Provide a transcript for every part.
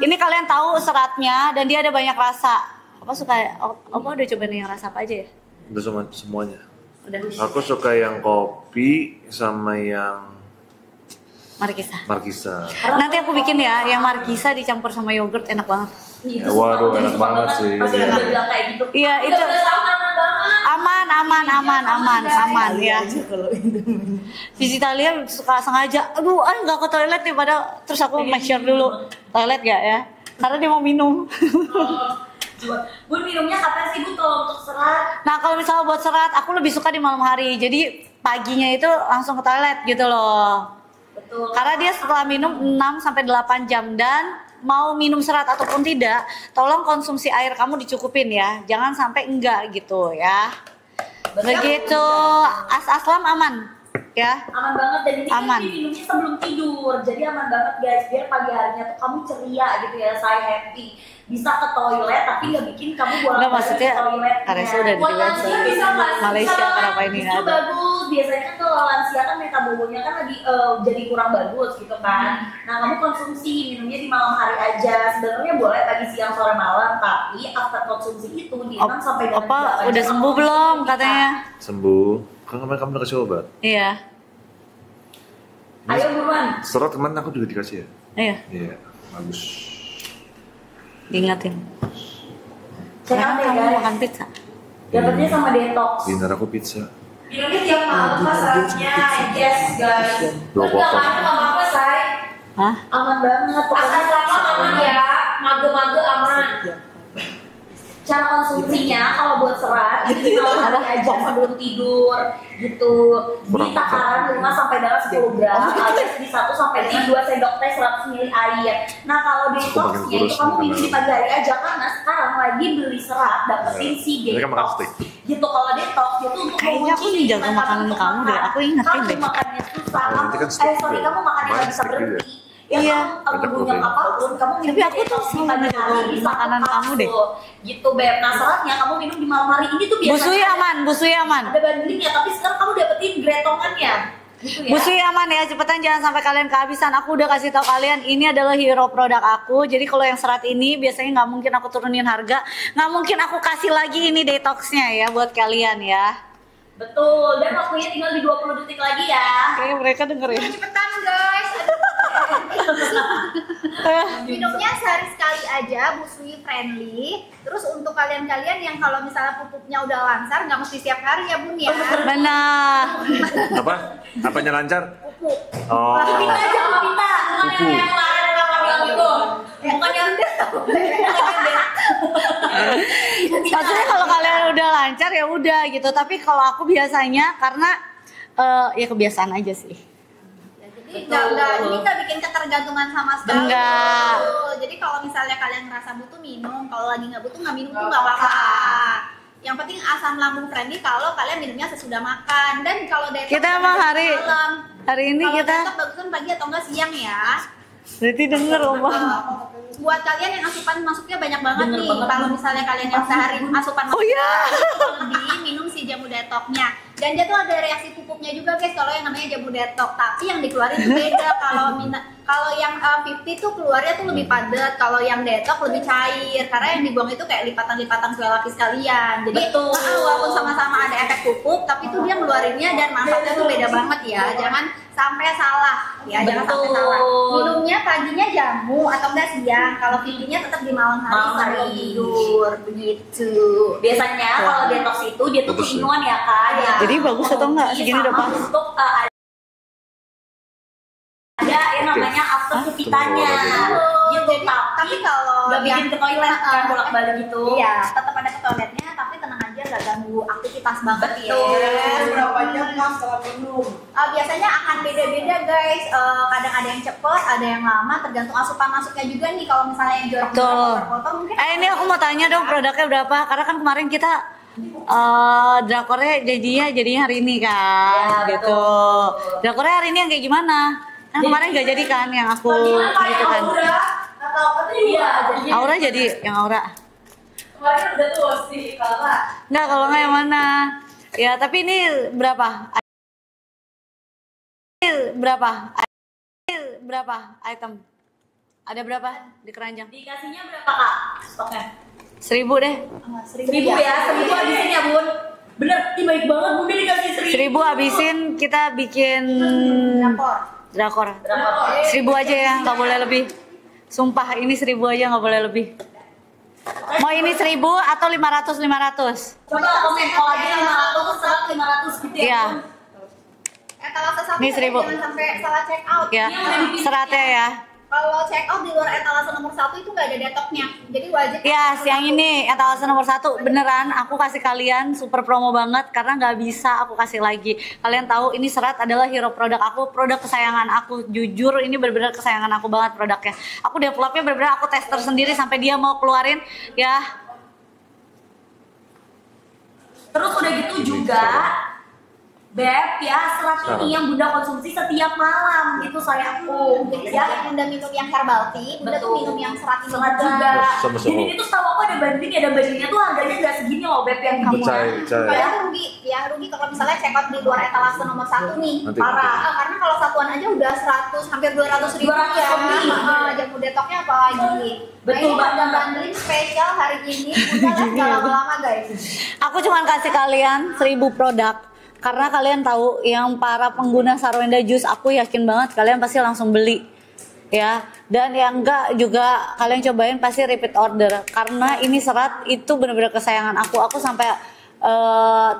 Ini kalian tahu seratnya dan dia ada banyak rasa. Apa suka? Apa udah cobain yang rasa apa aja ya? Udah semuanya. Udah. Aku suka yang kopi sama yang Markisa. Nanti aku bikin ya, yang Markisa dicampur sama yogurt enak banget. Waduh, enak banget sih. Iya, itu aman ya. Sisi Talia suka sengaja, aduh, nggak ke toilet nih, padahal terus aku make sure dulu toilet gak ya, karena dia mau minum. Bun, minumnya kapan sih Bun kalau untuk serat? Nah kalau misalnya buat serat, aku lebih suka di malam hari, jadi paginya itu langsung ke toilet gitu loh. Betul. Karena dia setelah minum 6-8 jam, dan mau minum serat ataupun tidak, tolong konsumsi air kamu dicukupin ya, jangan sampai enggak gitu ya. Begitu. Aslam aman ya? Aman banget, dan ini aman. Kan minumnya sebelum tidur, jadi aman banget guys, biar pagi harinya tuh kamu ceria gitu ya, saya happy. Bisa ke toilet tapi nggak bikin kamu bolak balik ke toiletnya. Karena udah di Malaysia kenapa ini itu ada? Bagus, biasanya kan kalau lansia kan metabolisnya kan lagi jadi kurang bagus gitu kan. Nah kamu konsumsi minumnya di malam hari aja, sebenarnya boleh pagi siang sore malam, tapi after konsumsi itu di 6 sampai 8 jam. Udah sembuh belum katanya? Sembuh. Kan kemarin kamu udah kasih obat. Iya. Ayo buruan. Serat kemarin aku juga dikasih ya. Iya, bagus. Diingatin. Sekarang kamu makan pizza. Dapatnya sama detox. Dinner aku pizza. Minumnya tiap malam mas seratnya, yes guys. 2 potong. Apa say? Hah? Aman banget. Asal aman ya, mage-mage aman. Cara konsumsinya kalau buat serat itu di malam hari aja sebelum tidur gitu. Di takaran 5 sampai dalam 10 gram alias di 1 sampai 2 sendok teh 100 ml air. Nah kalau detoxnya itu kamu minum di pagi hari aja, karena sekarang lagi beli serat dapetin si detox gitu. Kalau detox itu untuk kayaknya aku jaga makanan kamu deh, aku ingetin deh. Kamu makannya susah, kamu makannya nggak bisa berhenti. Iya. Kamu punya apapun, kamu tapi aku tuh selalu jaga makanan kamu deh. Gitu Beb. Nah seratnya kamu minum di malam hari ini tuh biasanya Busui aman. ada bandingnya, tapi sekarang kamu dapetin gretongannya. Gitu ya. Busui aman ya, cepetan jangan sampai kalian kehabisan. Aku udah kasih tahu kalian, ini adalah hero produk aku. Jadi kalau yang serat ini biasanya nggak mungkin aku turunin harga, nggak mungkin aku kasih lagi ini detoxnya ya buat kalian ya. Betul, dan waktunya tinggal di 20 detik lagi ya. Kayaknya mereka denger ya. Cepetan guys. Minumnya sehari sekali aja, busui friendly. Terus untuk kalian-kalian yang kalau misalnya pupuknya udah lancar, nggak mesti setiap hari ya Bun ya. Benar. Apa? Apanya lancar? Pupuk. Oh. Pinta aja, pinta. Kuku. Yang kemarin kakak bilang gitu. Bukan yang Maksudnya kalau kalian udah lancar ya udah gitu. Tapi kalau aku biasanya karena ya kebiasaan aja sih. Jadi ini nggak bikin ketergantungan sama sekali. Enggak. Jadi kalau misalnya kalian ngerasa butuh minum, kalau lagi nggak butuh nggak minum tuh nggak apa-apa. Yang penting asam lambung friendly kalau kalian minumnya sesudah makan. Dan kalau detox kita emang hari ini kalau kita detox bagusan pagi atau enggak siang ya. berarti denger Oma. Buat kalian yang asupan masuknya banyak banget nih. Kalau misalnya kalian yang sehari asupan masuk lebih, minum si jamu detoxnya. Dan dia tuh ada reaksi pupuknya juga guys kalau yang namanya jamu detox. Tapi yang dikeluarin tuh beda. Kalau yang 50 tuh keluarnya tuh lebih padat. Kalau yang detox lebih cair. Karena yang dibuang itu kayak lipatan-lipatan kue lapis kalian. Jadi walaupun sama-sama ada efek pupuk, tapi tuh dia ngeluarinnya dan manfaatnya tuh beda banget ya. Jangan sampai salah ya, jangan sampai salah. Minumnya paginya jamu atau enggak siang. Kalau 50-nya tetap di malam hari sebelum tidur begitu. Biasanya kalau detox itu dia tuh keinginan ya Kak ya. Jadi bagus atau enggak? Segini udah pas. Untuk ada yang namanya after kitanya gitu. Tapi kalau nggak bikin ke toilet kan bolak-balik gitu. Iya, tetap ada ke toiletnya, tapi tenang aja nggak ganggu aktivitas banget ya. Berapa jam mas setelah minum? Biasanya akan beda-beda guys. Kadang ada yang cepet, ada yang lama, tergantung asupan masuknya juga nih. Kalau misalnya yang jual potong mungkin. Ini aku mau tanya dong produknya berapa? Karena kan kemarin kita drakornya jadinya hari ini kan, ya, gitu. Drakornya hari ini yang kayak gimana? Nah, kemarin nggak jadi kan yang aku gitu kan. Aura jadi yang Aura. Kemarin udah tuh si Clara. Nggak, kalau nggak yang mana? Ya tapi ini berapa? Berapa item? Ada berapa di keranjang? Dikasihnya berapa kak stoknya? 1000 deh. 1000 ya, 1000 habisin ya bun. Bener, ih baik banget bun dia dikasih 1000. 1000 habisin, kita bikin drakor. 1000 aja ya, nggak boleh lebih. Sumpah ini 1000 aja, nggak boleh lebih. Mau ini 1000 atau 500? Coba komen kalau ada 500, serat 500 gitu ya. Iya. Bun. Etalase 1 Ini 1000. jangan sampai salah check out. Ya, seratnya ya. Kalau check out di luar etalase nomor 1 itu nggak ada detoknya. Jadi wajib. Ya, yang ini etalase nomor 1 beneran aku kasih kalian super promo banget karena nggak bisa aku kasih lagi. Kalian tahu ini serat adalah hero produk aku, produk kesayangan aku. Jujur ini bener-bener kesayangan aku banget produknya. Aku developnya bener-bener aku tester sendiri sampai dia mau keluarin ya. Terus udah gitu juga Beb ya, serat ini yang Bunda konsumsi setiap malam gitu sayangku. Jadi Ya, selain Bunda minum yang herbal tea, Bunda tuh betul. minum yang serat ini Serat juga. Sama-sama. Jadi ini tuh setahu aku ada bandingnya, dan bandingnya tuh harganya nggak segini loh Beb yang gini. Percaya. Padahal rugi, ya rugi kalau misalnya check out di luar etalase nomor 1 nih. Nanti. Parah. Karena kalau satuan aja udah 100 hampir 200 ribu 200 ya. lebih. Jamu detoknya apalagi. Betul nah, ini banget. bundling spesial hari ini. Udah lah gak lama-lama guys. Aku cuma kasih kalian 1000 produk karena kalian tahu yang para pengguna Sarwenda Juice, aku yakin banget kalian pasti langsung beli ya. Dan yang enggak juga kalian cobain pasti repeat order karena ini serat itu bener-bener kesayangan aku. Aku sampai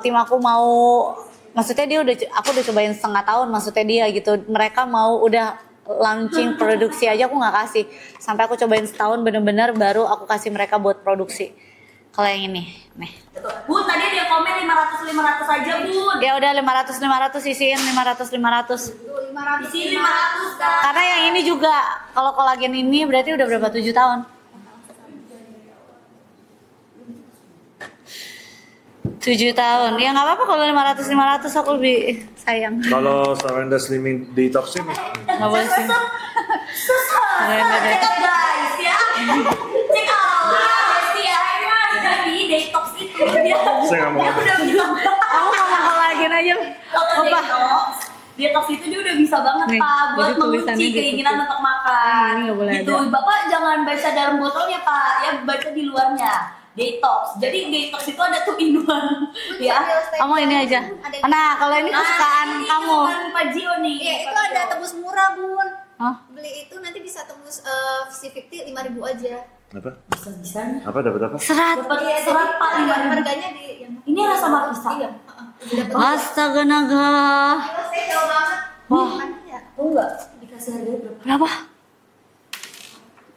tim aku mau, maksudnya dia aku udah cobain setengah tahun maksudnya dia gitu. Mereka mau udah launching produksi aja aku nggak kasih. Sampai aku cobain setahun bener-bener baru aku kasih mereka buat produksi. Kalau yang ini, nih. Betul. Bun, tadi dia komen 500 aja Bun. Ya udah 500 isiin 500. Tuh 500. Isi 500 kan. Karena yang ini juga kalau kolagen ini berarti udah berapa 7 tahun? 7 tahun. Ya nggak apa-apa kalau 500 aku lebih sayang. Kalau Sarwenda Slimming Detox ini Nggak boleh sih. Susah. Check out guys ya. Check out guys ya. Jadi detox itu dia. Saya nggak mau. Dia udah bilang Kamu ngomong kolagen aja. kalau Apa? detox itu dia udah bisa banget Nih, Pak buat jadi tulisannya mengunci gitu keinginan tuh. untuk makan. Ini nggak boleh Gitu. ada. Bapak jangan baca dalam botolnya Pak, ya baca di luarnya. Detox. Jadi detox itu ada tuh inuan ya. Kamu ini aja. Nah, kalau ini kesukaan ini kamu. kesukaan Pak Gio nih. Iya, itu ada tebus murah, Bun. Hah? Beli itu nanti bisa tebus C50 5.000 aja. apa? Bisa-bisanya. Apa dapat apa? Serat. Dapat Iya, serat jadi Pak harganya di yang Ini rasa markisa. Iya, dapat. Astaga naga. Saya jauh banget. Wah. Mana ya? Tahu nggak dikasih harga berapa? Berapa?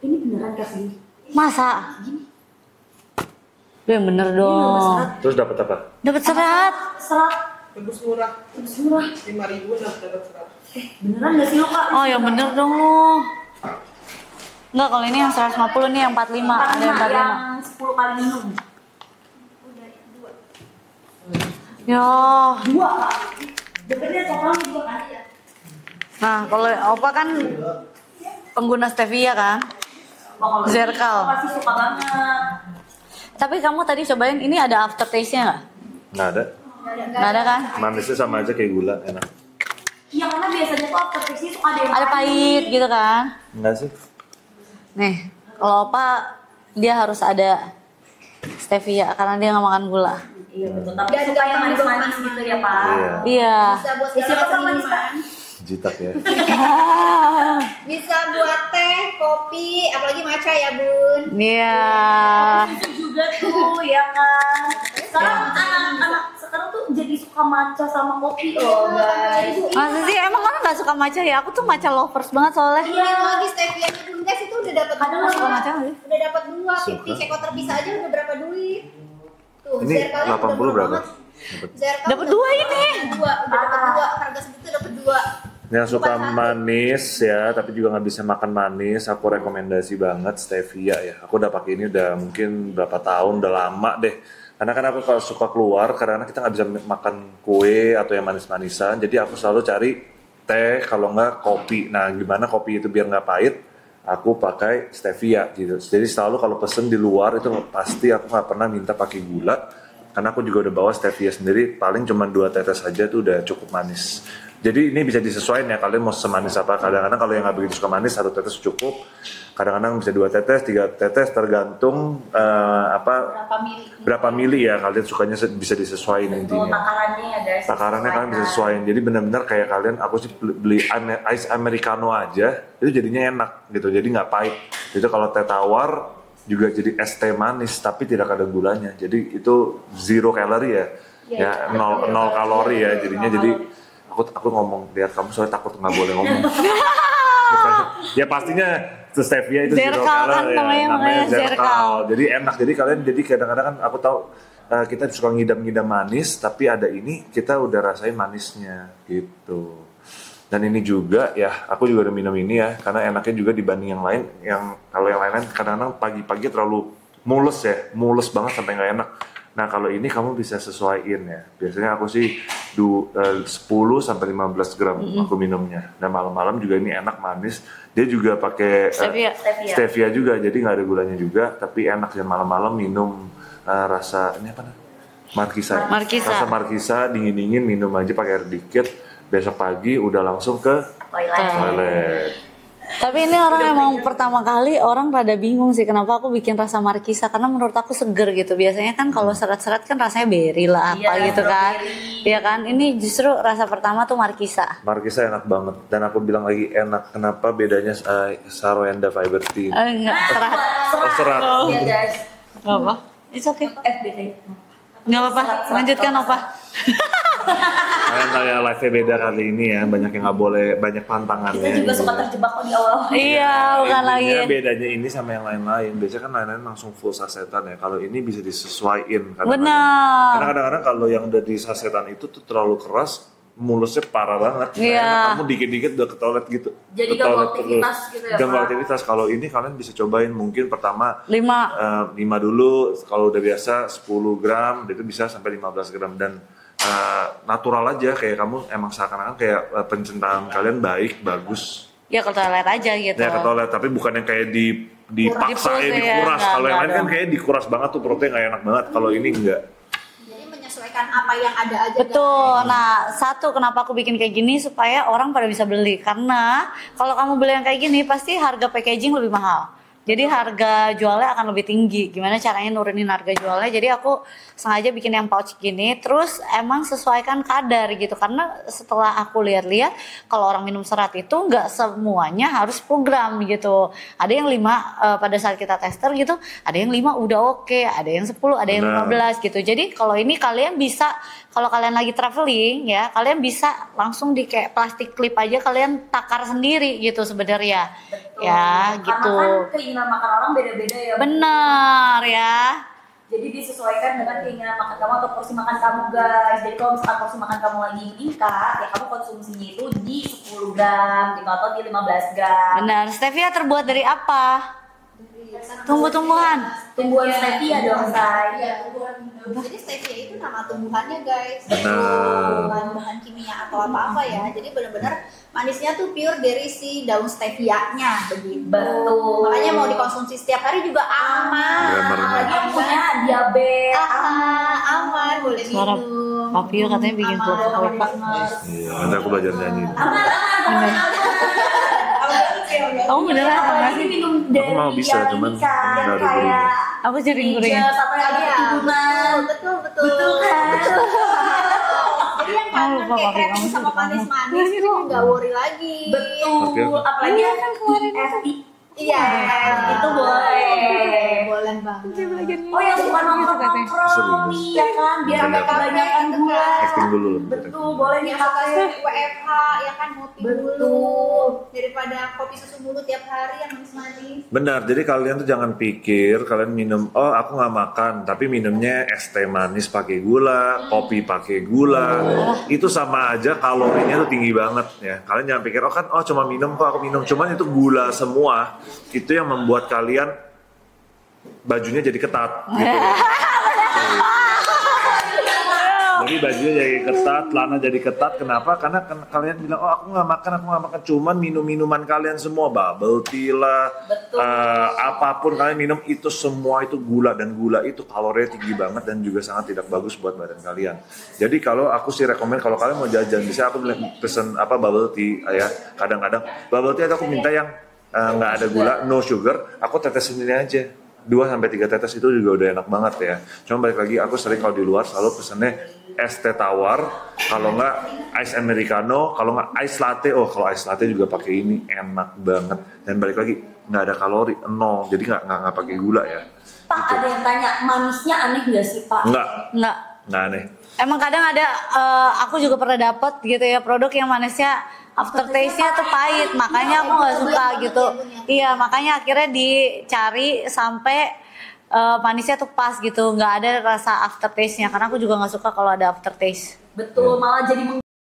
Ini beneran kasih. Masa? Udah yang bener dong. Terus dapat apa? Dapat serat. Serat. Tebus murah. Terus murah. 5.000 dapat 100. Beneran nggak sih lo Kak? Oh yang bener dong lu. Enggak, kalau ini yang 150 nih yang 45. Ada yang 45. Yang 10 kali minum. Ya. 2 Kak. Dapetnya totalnya 2 kali ya. Nah, kalau Opa kan pengguna stevia kan? Wah, kalau Zerkal. ini pasti suka banget. Tapi kamu tadi cobain ini ada aftertaste-nya nggak? Nggak ada. Nggak ada kan? Manisnya sama aja kayak gula, enak. Iya karena biasanya tuh aftertaste-nya suka ada yang Ada pahit gitu kan? Enggak sih? Nih, kalau Opa dia harus ada stevia karena dia nggak makan gula. Iya betul. Tapi Dan suka yang nggak manis-manis manis. gitu ya Pak. Iya. Iya. Bisa buat Siapa segala sama minuman. Jitak ya. Bisa buat teh, kopi, apalagi matcha ya, Bun. Iya. Itu juga tuh ya kan. Sekarang anak-anak sekarang tuh jadi suka matcha sama kopi loh guys. Masa sih emang orang nggak suka matcha ya? Aku tuh matcha lovers banget soalnya. Ini lagi stevia Bun guys itu udah dapat Ada dua. suka matcha nggak sih? Udah dapat 2, Suka. 50 ceko terpisah aja udah berapa duit? Tuh, Ini Zerkalnya udah 80 murah berapa? banget. Zerkal Dapat udah 2 ini. Udah dapat 2, harga segitu dapat 2. Yang suka manis ya, tapi juga nggak bisa makan manis, aku rekomendasi banget stevia ya. Aku udah pakai ini udah mungkin berapa tahun, udah lama deh. Karena kan aku kalau suka keluar, karena kita nggak bisa makan kue atau yang manis-manisan, jadi aku selalu cari teh, kalau nggak kopi. Nah, gimana kopi itu biar nggak pahit? Aku pakai stevia gitu. Jadi selalu kalau pesen di luar itu pasti aku nggak pernah minta pakai gula. Karena aku juga udah bawa stevia sendiri, paling cuma 2 tetes saja tuh udah cukup manis. Jadi ini bisa disesuaikan ya, kalian mau semanis apa. Kadang-kadang kalau yang nggak begitu suka manis, 1 tetes cukup. Kadang-kadang bisa 2 tetes, 3 tetes, tergantung berapa mili ya, kalian sukanya bisa disesuaikan intinya. Takarannya ya guys. Takarannya kalian bisa sesuaiin. Jadi benar-benar kayak kalian, aku sih beli ice americano aja, itu jadinya enak gitu. Jadi nggak pahit. Itu kalau teh tawar juga jadi es teh manis tapi tidak ada gulanya. Jadi itu 0 kalori ya. Ya, 0 kalori ya jadinya. Jadi aku ngomong lihat kamu soalnya takut nggak boleh ngomong. Ya pastinya stevia itu 0 kalori ya. Namanya zerkal. Jadi enak. Jadi kalian kadang-kadang kan aku tahu kita suka ngidam-ngidam manis tapi ada ini kita udah rasain manisnya gitu. Dan ini juga ya, aku juga udah minum ini ya, karena enaknya juga dibanding yang lain. Yang kalau yang lain kadang-kadang pagi-pagi terlalu mulus banget sampai nggak enak. Nah kalau ini kamu bisa sesuaiin ya. Biasanya aku sih 10 sampai 15 gram aku minumnya. Dan malam-malam juga ini enak manis. Dia juga pakai stevia juga, jadi nggak ada gulanya juga. Tapi enak ya malam-malam minum rasa ini apa namanya? Markisa. Rasa markisa dingin-dingin minum aja pakai air dikit. Besok pagi udah langsung ke toilet. Tapi ini orang emang pertama kali orang rada bingung sih kenapa aku bikin rasa markisa, karena menurut aku seger gitu. Biasanya kan kalau serat-serat kan rasanya berry lah apa gitu kan. Iya kan, ini justru rasa pertama tuh markisa. Markisa enak banget dan aku bilang lagi enak. Kenapa bedanya Saroenda Fiber Tea? Enggak, Serat. Iya guys. Enggak apa? It's okay. FBT. Enggak apa-apa, lanjutkan Opa. Kayak live-nya beda kali ini ya, banyak yang nggak boleh, banyak pantangannya. Kita juga suka terjebak kok di awal. Iya, bukan lagi. Bedanya ini sama yang lain-lain. Biasanya kan lain-lain langsung full sasetan ya. Kalau ini bisa disesuaikan. Benar. Karena kadang-kadang kalau yang udah di sasetan itu tuh terlalu keras, mulusnya parah banget. Iya. Kamu dikit-dikit udah ke toilet gitu. Jadi ganggu aktivitas gitu ya. Ganggu aktivitas. Kalau ini kalian bisa cobain mungkin pertama 5 dulu. Kalau udah biasa 10 gram, itu bisa sampai 15 gram dan natural aja, kayak kamu emang seakan-akan kayak pencernaan kalian baik, bagus. Ya ke toilet aja gitu. Ya ke toilet, tapi bukan yang kayak dipaksa ya, dikuras. Ya, kalau yang lain kan kayak dikuras banget tuh perutnya nggak enak banget. Kalau ini enggak. Jadi menyesuaikan apa yang ada aja. Betul. Nah, satu kenapa aku bikin kayak gini supaya orang pada bisa beli. Karena kalau kamu beli yang kayak gini pasti harga packaging lebih mahal. Jadi harga jualnya akan lebih tinggi. Gimana caranya nurunin harga jualnya? Jadi aku sengaja bikin yang pouch gini. Terus emang sesuaikan kadar gitu. Karena setelah aku lihat-lihat, kalau orang minum serat itu nggak semuanya harus 10 gram gitu. Ada yang 5 pada saat kita tester gitu. Ada yang 5 udah oke. Ada yang 10, ada yang 15 gitu. Jadi kalau ini kalian bisa, kalau kalian lagi traveling ya, kalian bisa langsung di kayak plastik clip aja kalian takar sendiri gitu sebenarnya. Ya gitu. Karena kan keinginan makan orang beda-beda ya. Benar ya. Jadi disesuaikan dengan keinginan makan kamu atau porsi makan kamu guys. Jadi kalau misalkan porsi makan kamu lagi meningkat, ya kamu konsumsinya itu di 10 gram gitu, atau di 15 gram. Benar. Stevia terbuat dari apa? Tumbuh-tumbuhan. Tumbuhan stevia dong, say. Iya, jadi stevia itu nama tumbuhannya guys. Benar. Bukan bahan kimia atau apa-apa ya. Jadi benar-benar manisnya tuh pure dari si daun stevianya begitu. Betul. Makanya mau dikonsumsi setiap hari juga aman. Apalagi yang punya diabetes. Aman, boleh Suara minum. Papio katanya bikin kelopak. Iya, nanti aku belajar nyanyi. Kamu beneran apa Apalagi sih? minum Aku dari mau bisa, yang cuman ini kan, nggak ada kayak Aku jadi guringin. hijau atau yang ada ketiduran. Betul. Betul kan? Jadi yang kangen lupa kayak pakai krem kamu sama sih, manis-manis tuh nggak worry lagi. Betul. Apalagi kan kemarin Iya, itu boleh. Boleh banget. Oh yang suka nongkrong nih ya kan, biar Bener. agak kebanyakan gula. Acting dulu. Betul, boleh Yang suka dipakai. WFH ya kan ngopi Betul. dulu daripada kopi susu mulu tiap hari yang manis-manis. Benar, jadi kalian tuh jangan pikir kalian minum, oh aku nggak makan, tapi minumnya es teh manis pakai gula, kopi pakai gula, itu sama aja kalorinya tuh tinggi banget ya. Kalian jangan pikir, oh cuma minum kok aku minum, cuman itu gula semua, itu yang membuat kalian bajunya jadi ketat gitu. Jadi bajunya jadi ketat, celana jadi ketat. Kenapa? Karena kalian bilang, oh aku nggak makan. Cuman minuman kalian semua, bubble tea lah, apapun kalian minum itu semua itu gula, dan gula itu kalorinya tinggi banget dan juga sangat tidak bagus buat badan kalian. Jadi kalau aku sih rekomen kalau kalian mau jajan, bisa aku pesen bubble tea ya. Kadang-kadang bubble tea aku minta yang nggak ada gula, no sugar. Aku tetesin ini aja. 2-3 tetes itu juga udah enak banget ya. Cuma balik lagi aku sering kalau di luar selalu pesennya es teh tawar, kalau nggak ice americano, kalau nggak ice latte. Oh kalau ice latte juga pakai ini enak banget. Dan balik lagi nggak ada kalori, nol. Jadi nggak pakai gula ya. Pak gitu. Ada yang tanya manisnya aneh nggak sih Pak? Nggak aneh. Emang kadang ada, aku juga pernah dapet gitu ya produk yang manisnya aftertaste-nya tuh pahit, makanya aku nggak suka gitu. Iya, makanya akhirnya dicari sampai manisnya tuh pas gitu, nggak ada rasa aftertaste-nya. Karena aku juga nggak suka kalau ada aftertaste. Betul, malah jadi